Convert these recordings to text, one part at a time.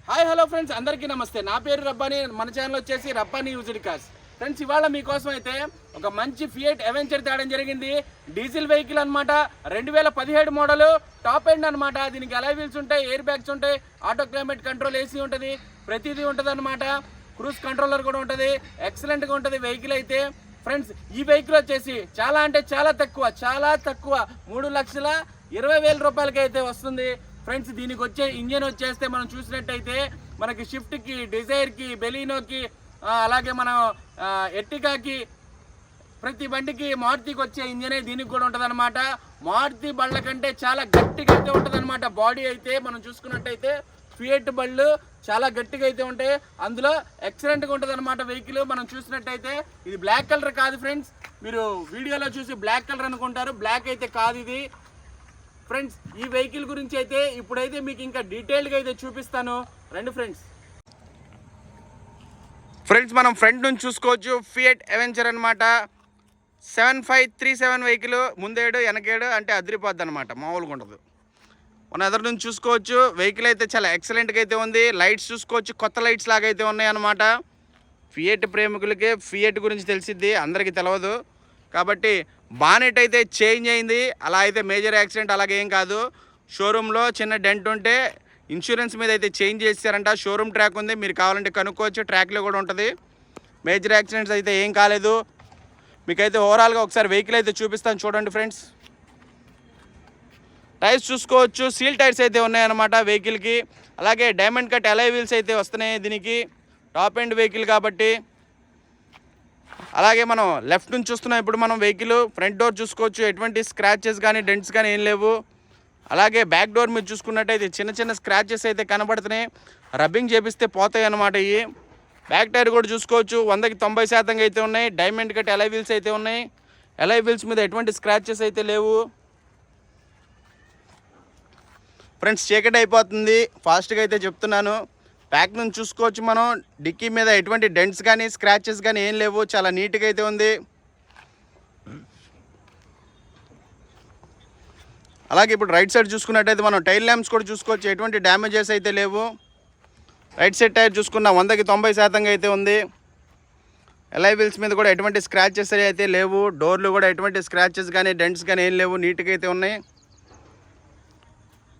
Hi hello friends, అందరికీ నమస్తే. నా పేరు రబ్బాని. మన ఛానల్ వచ్చేసి రబ్బాని యూజ్డ్ కార్స్. ఫ్రెండ్స్, ఇవాళ మీకోసం అయితే ఒక మంచి ఫియట్ అవెంచర్ తేవడం జరిగింది. డీజిల్ వెహికల్ అనమాట. 2017 మోడల్, టాప్ ఎండ్ అనమాట. దీనికి అలై వీల్స్ ఉంటాయి, ఎయిర్ బ్యాగ్స్ ఉంటాయి, ఆటో క్లైమేట్ కంట్రోల్ ఏసీ ఉంటుంది, ప్రతిదీ ఉంటుంది అనమాట. క్రూజ్ కంట్రోలర్ కూడా ఉంటుంది. ఎక్సలెంట్గా ఉంటుంది వెహికల్ అయితే. ఫ్రెండ్స్, ఈ వెహికల్ వచ్చేసి చాలా అంటే చాలా తక్కువ 3,20,000 రూపాయలకి అయితే వస్తుంది. ఫ్రెండ్స్, దీనికి వచ్చే ఇంజన్ వచ్చేస్తే మనం చూసినట్టయితే మనకి షిఫ్ట్కి, డిజైర్కి, బెలీనోకి, అలాగే మనం ఎర్టిగాకి, ప్రతి బండికి మారుతికి వచ్చే ఇంజనే దీనికి కూడా ఉంటుంది అనమాట. మారుతి బళ్ళ కంటే చాలా గట్టిగా అయితే ఉంటుంది అనమాట. బాడీ అయితే మనం చూసుకున్నట్టయితే ఫియట్ బళ్ళు చాలా గట్టిగా అయితే ఉంటాయి. అందులో ఎక్సలెంట్గా ఉంటుంది అనమాట వెహికల్. మనం చూసినట్టయితే ఇది బ్లాక్ కలర్ కాదు ఫ్రెండ్స్. మీరు వీడియోలో చూసి బ్లాక్ కలర్ అనుకుంటారు, బ్లాక్ అయితే కాదు ఇది. ఫ్రెండ్స్, ఈ వెహికల్ గురించి అయితే ఇప్పుడైతే మీకు ఇంకా డీటెయిల్గా అయితే చూపిస్తాను. రండి ఫ్రెండ్స్. మనం ఫ్రంట్ నుంచి చూసుకోవచ్చు. ఫియట్ అవెంచర్ అనమాట. 7537 వెహికల్. ముందేడు వెనకేడు అంటే అదిరిపోద్ది అనమాట, మామూలుగా ఉండదు. మన ఎదురు నుంచి చూసుకోవచ్చు. వెహికల్ అయితే చాలా ఎక్సలెంట్గా అయితే ఉంది. లైట్స్ చూసుకోవచ్చు, కొత్త లైట్స్ లాగా అయితే ఉన్నాయి అనమాట. ఫియట్ ప్రేమికులకి ఫియట్ గురించి తెలిసిద్ది, అందరికీ తెలియదు కాబట్టి. బానెట్ అయితే చేంజ్ అయింది. అలా అయితే మేజర్ యాక్సిడెంట్ అలాగే ఏం కాదు. షోరూంలో చిన్న డెంట్ ఉంటే ఇన్సూరెన్స్ మీద అయితే చేంజ్ చేస్తారంట. షోరూమ్ ట్రాక్ ఉంది, మీరు కావాలంటే కనుక్కోవచ్చు. ట్రాక్లో కూడా ఉంటుంది. మేజర్ యాక్సిడెంట్స్ అయితే ఏం కాలేదు. మీకైతే ఓవరాల్గా ఒకసారి వెహికల్ అయితే చూపిస్తాను, చూడండి ఫ్రెండ్స్. టైర్స్ చూసుకోవచ్చు, సీల్ టైర్స్ అయితే ఉన్నాయన్నమాట వెహికల్కి. అలాగే డైమండ్ కట్ అలై వీల్స్ అయితే వస్తున్నాయి దీనికి. టాప్ ఎండ్ వెహికల్ కాబట్టి. అలాగే మనం లెఫ్ట్ నుంచి చూస్తున్నాం ఇప్పుడు మనం వెహికల్. ఫ్రంట్ డోర్ చూసుకోవచ్చు, ఎటువంటి స్క్రాచెస్ కానీ డెంట్స్ కానీ ఏం లేవు. అలాగే బ్యాక్ డోర్ మీరు చూసుకున్నట్టయితే చిన్న స్క్రాచెస్ అయితే కనబడుతున్నాయి. రబ్బింగ్ చేపిస్తే పోతాయి అన్నమాట ఇవి. బ్యాక్ టైర్ కూడా చూసుకోవచ్చు, 100కి 90% అయితే ఉన్నాయి. డైమండ్ కట్ అలై వీల్స్ అయితే ఉన్నాయి. అలై వీల్స్ మీద ఎటువంటి స్క్రాచెస్ అయితే లేవు. ఫ్రెండ్స్, చీకటి అయిపోతుంది, ఫాస్ట్గా అయితే చెప్తున్నాను. బ్యాక్ నుంచి చూసుకోవచ్చు మనం. డిక్కీ మీద ఎటువంటి డెంట్స్ కానీ స్క్రాచెస్ కానీ ఏం లేవు, చాలా నీట్గా అయితే ఉంది. అలాగే ఇప్పుడు రైట్ సైడ్ చూసుకున్నట్టయితే మనం టైల్ ల్యాంప్స్ కూడా చూసుకోవచ్చు, ఎటువంటి డ్యామేజెస్ అయితే లేవు. రైట్ సైడ్ టైర్ చూసుకున్న 100కి 90% అయితే ఉంది. అలై వీల్స్ మీద కూడా ఎటువంటి స్క్రాచెస్ అయితే లేవు. డోర్లు కూడా ఎటువంటి స్క్రాచెస్ కానీ డెంట్స్ కానీ ఏం లేవు, నీట్గా అయితే ఉన్నాయి.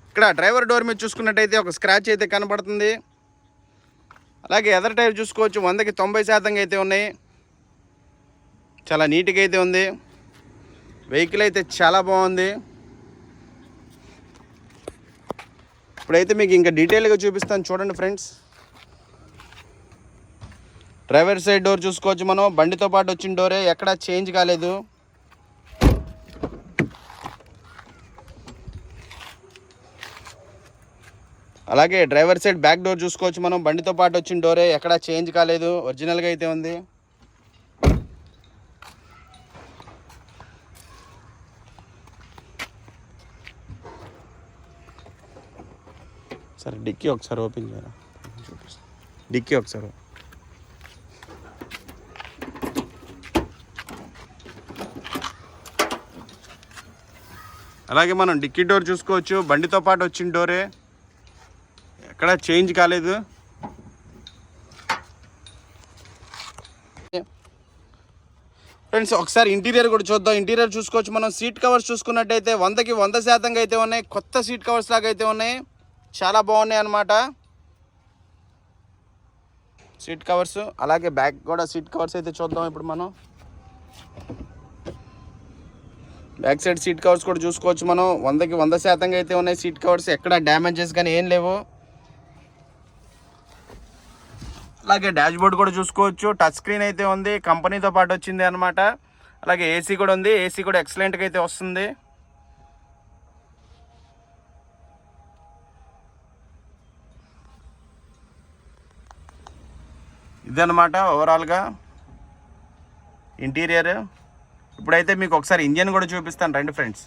ఇక్కడ డ్రైవర్ డోర్ మీద చూసుకున్నట్టయితే ఒక స్క్రాచ్ అయితే కనబడుతుంది. అలాగే ఎదర్ టైర్ చూసుకోవచ్చు, 100కి 90% అయితే ఉన్నాయి. చాలా నీట్గా అయితే ఉంది. వెహికల్ అయితే చాలా బాగుంది. ఇప్పుడైతే మీకు ఇంకా డీటెయిల్గా చూపిస్తాను, చూడండి ఫ్రెండ్స్. డ్రైవర్ సైడ్ డోర్ చూసుకోవచ్చు మనం. బండితో పాటు వచ్చిన డోరే, ఎక్కడా చేంజ్ కాలేదు. అలాగే డ్రైవర్ సైడ్ బ్యాక్ డోర్ చూసుకోవచ్చు మనం. బండితో పాటు వచ్చిన డోరే, ఎక్కడా చేంజ్ కాలేదు, ఒరిజినల్గా అయితే ఉంది. సరే, డిక్కీ ఒకసారి ఓపెన్ చేయరా, చూపిస్తాను. డిక్కీ ఒకసారి. అలాగే మనం డిక్కీ డోర్ చూసుకోవచ్చు, బండితో పాటు వచ్చిన డోరే, ఎక్కడ చేంజ్ కాలేదు. ఫ్రెండ్స్, ఒకసారి ఇంటీరియర్ కూడా చూద్దాం. ఇంటీరియర్ చూసుకోవచ్చు మనం. సీట్ కవర్స్ చూసుకున్నట్టయితే 100కి 100% అయితే ఉన్నాయి. కొత్త సీట్ కవర్స్ లాగా అయితే ఉన్నాయి, చాలా బాగున్నాయి అన్నమాట సీట్ కవర్స్. అలాగే బ్యాక్ కూడా సీట్ కవర్స్ అయితే చూద్దాం ఇప్పుడు మనం. బ్యాక్ సైడ్ సీట్ కవర్స్ కూడా చూసుకోవచ్చు మనం. 100కి 100% అయితే ఉన్నాయి సీట్ కవర్స్, ఎక్కడ డ్యామేజెస్ కానీ ఏం లేవు. అలాగే డాష్ బోర్డ్ కూడా చూసుకోవచ్చు, టచ్ స్క్రీన్ అయితే ఉంది, కంపెనీతో పాటు వచ్చింది అనమాట. అలాగే ఏసీ కూడా ఉంది, ఏసీ కూడా ఎక్సలెంట్గా అయితే వస్తుంది. ఇదన్నమాట ఓవరాల్గా ఇంటీరియర్. ఇప్పుడైతే మీకు ఒకసారి ఇంజన్ కూడా చూపిస్తాను, రండి ఫ్రెండ్స్.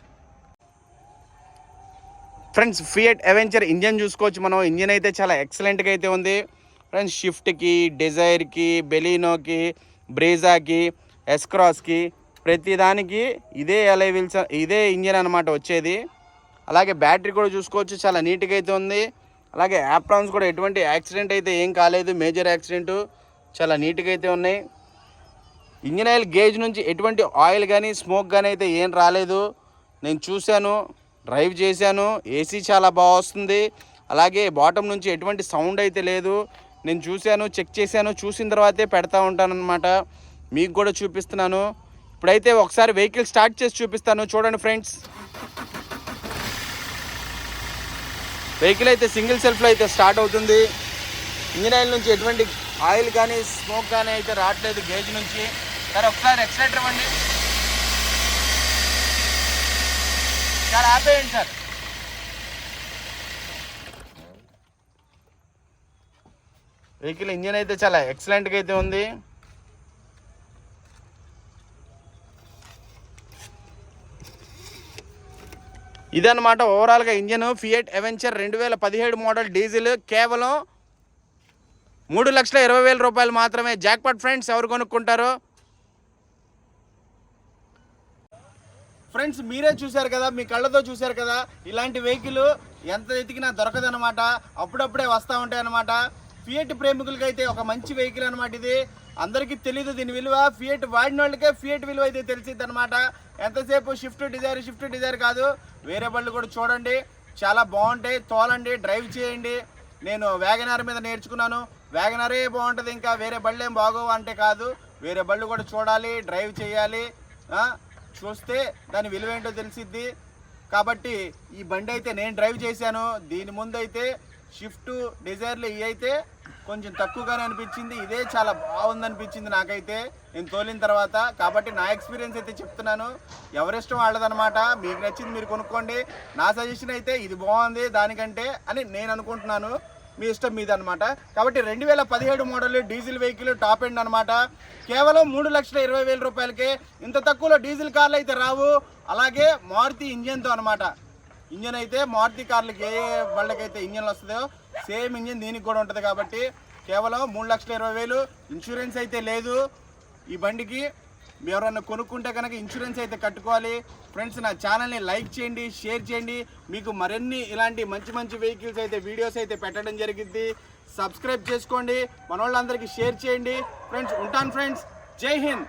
ఫియట్ అవెంచర్ ఇంజన్ చూసుకోవచ్చు మనం. ఇంజన్ అయితే చాలా ఎక్సలెంట్గా అయితే ఉంది ఫ్రెండ్స్. షిఫ్ట్కి, డిజైర్కి, బెలీనోకి, బ్రీజాకి, ఎస్క్రాస్కి, ప్రతి దానికి ఇదే అలై వీల్స్, ఇదే ఇంజన్ అనమాట వచ్చేది. అలాగే బ్యాటరీ కూడా చూసుకోవచ్చు, చాలా నీట్గా అయితే ఉంది. అలాగే యాప్రాన్స్ కూడా ఎటువంటి యాక్సిడెంట్ అయితే ఏం కాలేదు, మేజర్ యాక్సిడెంట్, చాలా నీట్గా అయితే ఉన్నాయి. ఇంజిన్ ఆయిల్ గేజ్ నుంచి ఎటువంటి ఆయిల్ కానీ స్మోక్ కానీ అయితే ఏం రాలేదు. నేను చూశాను, డ్రైవ్ చేశాను, ఏసీ చాలా బాగా వస్తుంది. అలాగే బాటమ్ నుంచి ఎటువంటి సౌండ్ అయితే లేదు. నేను చూశాను, చెక్ చేశాను, చూసిన తర్వాతే పెడతా ఉంటానన్నమాట. మీకు కూడా చూపిస్తున్నాను. ఇప్పుడైతే ఒకసారి వెహికల్ స్టార్ట్ చేసి చూపిస్తాను, చూడండి ఫ్రెండ్స్. వెహికల్ అయితే సింగిల్ సెల్ఫ్లో అయితే స్టార్ట్ అవుతుంది. ఇంజిన్ ఆయిల్ నుంచి ఎటువంటి ఆయిల్ కానీ స్మోక్ కానీ అయితే రావట్లేదు గేజ్ నుంచి. సరే ఒకసారి ఎక్సలెటర్ ఇవ్వండి సార్, ఆపేయండి సార్. వెహికల్ ఇంజిన్ అయితే చాలా ఎక్సలెంట్గా అయితే ఉంది. ఇదన్నమాట ఓవరాల్గా ఇంజన్. ఫియట్ అవెంచర్ 2017 మోడల్ డీజిల్, కేవలం 3,20,000 రూపాయలు మాత్రమే. జాక్పాట్ ఫ్రెండ్స్, ఎవరు కొనుక్కుంటారో ఫ్రెండ్స్ మీరే చూశారు కదా, మీ కళ్ళతో చూశారు కదా. ఇలాంటి వెహికల్ ఎంత ఎతికినా దొరకదనమాట, అప్పుడప్పుడే వస్తూ ఉంటాయి అనమాట. ఫియట్ ప్రేమికులకి అయితే ఒక మంచి వెహికల్ అనమాట ఇది. అందరికీ తెలీదు దీని విలువ, ఫియట్ వాడిన వాళ్ళకే ఫియట్ విలువ అయితే తెలిసిద్ది అనమాట. ఎంతసేపు షిఫ్ట్ డిజైర్ కాదు, వేరే బళ్ళు కూడా చూడండి, చాలా బాగుంటాయి. తోలండి, డ్రైవ్ చేయండి. నేను వ్యాగనార్ మీద నేర్చుకున్నాను, వ్యాగనారే బాగుంటుంది, ఇంకా వేరే బళ్ళు ఏం బాగోవు అంటే కాదు. వేరే బళ్ళు కూడా చూడాలి, డ్రైవ్ చేయాలి. చూస్తే దాని విలువ ఏంటో తెలిసిద్ది. కాబట్టి ఈ బండి అయితే నేను డ్రైవ్ చేశాను. దీని ముందు అయితే షిఫ్ట్ డిజైర్లు ఇవి అయితే కొంచెం తక్కువగానే అనిపించింది, ఇదే చాలా బాగుందనిపించింది నాకైతే నేను తోలిన తర్వాత. కాబట్టి నా ఎక్స్పీరియన్స్ అయితే చెప్తున్నాను, ఎవరిష్టం వాళ్ళదనమాట. మీకు నచ్చింది మీరు కొనుక్కోండి. నా సజెషన్ అయితే ఇది బాగుంది దానికంటే అని నేను అనుకుంటున్నాను, మీ ఇష్టం మీద అనమాట. కాబట్టి 2017 model diesel vehicle, top end అనమాట. కేవలం 3,20,000 రూపాయలకే. ఇంత తక్కువలో డీజిల్ కార్లు అయితే రావు. అలాగే మారుతి ఇంజన్తో అనమాట. ఇంజన్ అయితే మారుతి కార్లకి ఏ బళ్ళకైతే ఇంజన్లు వస్తుందో సేమ్ ఇంజన్ దీనికి కూడా ఉంటుంది. కాబట్టి కేవలం 3,20,000. ఇన్సూరెన్స్ అయితే లేదు ఈ బండికి. మీరు ఎవరన్నా కొనుక్కుంటే కనుక ఇన్సూరెన్స్ అయితే కట్టుకోవాలి. ఫ్రెండ్స్, నా ఛానల్ని లైక్ చేయండి, షేర్ చేయండి. మీకు మరిన్ని ఇలాంటి మంచి మంచి వెహికల్స్ అయితే వీడియోస్ అయితే పెట్టడం జరిగింది. సబ్స్క్రైబ్ చేసుకోండి, మన వాళ్ళందరికీ షేర్ చేయండి. ఫ్రెండ్స్ ఉంటాను ఫ్రెండ్స్, జై హింద్.